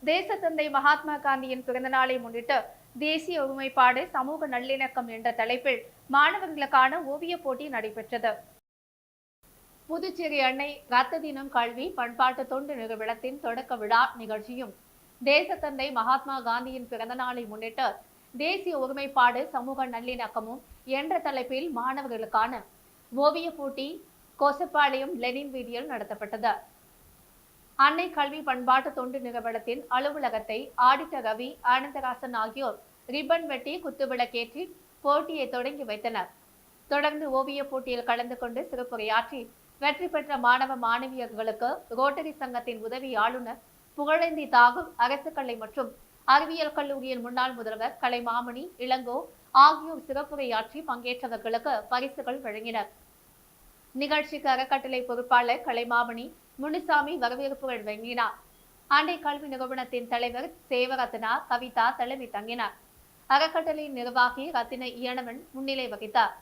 தேசத்தந்தை மகாத்மா காந்தியின் பிறந்த நாளை முன்னிட்டு தேசிய ஒருமைப்பாடு சமூக நல்லிணக்கம் என்ற தலைப்பில் மாணவர்களுக்கான ஓவியப் போட்டி நடைபெற்றது. புதுச்சேரி அன்னை ரத்த தினம் கல்வி பண்பாட்டு தொண்டு நிறுவனத்தின் தொடக்க விழா நிகழ்ச்சியும் தேசத்தந்தை மகாத்மா காந்தியின் பிறந்த நாளை முன்னிட்டு தேசிய ஒருமைப்பாடு சமூக நல்லிணக்கமும் என்ற தலைப்பில் மாணவர்களுக்கான ஓவியப் போட்டி கோசப்பாளையம் லெனின் வீதியில் நடத்தப்பட்டது. அன்னை கல்வி பண்பாட்டு தொண்டு நிறுவனத்தின் அலுவலகத்தை ஆடிட்டர் ரவி, ஆனந்தராசன் ஆகியோர் ரிப்பன் வெட்டி குத்துவிளக்கேற்றி போட்டியை தொடங்கி வைத்தனர். தொடர்ந்து ஓவியப் போட்டியில் கலந்து கொண்டு சிறப்புரையாற்றி வெற்றி பெற்ற மாணவ மாணவியர்களுக்கு ரோட்டரி சங்கத்தின் உதவி ஆளுநர் புகழேந்தி தாகூர், அரசு கலை மற்றும் அறிவியல் கல்லூரியின் முன்னாள் முதல்வர் கலைமாமணி இளங்கோ ஆகியோர் சிறப்புரையாற்றி பங்கேற்றவர்களுக்கு பரிசுகள் வழங்கினர். நிகழ்ச்சிக்கு அறக்கட்டளை பொறுப்பாளர் கலைமாமணி முனுசாமி வரவேற்புகள் வழங்கினார். அன்னை கல்வி நிறுவனத்தின் தலைவர் சேவரத்னா கவிதா தலைமை தங்கினார். அறக்கட்டளையின் நிர்வாகி ரத்தின இயனவன் முன்னிலை வகித்தார்.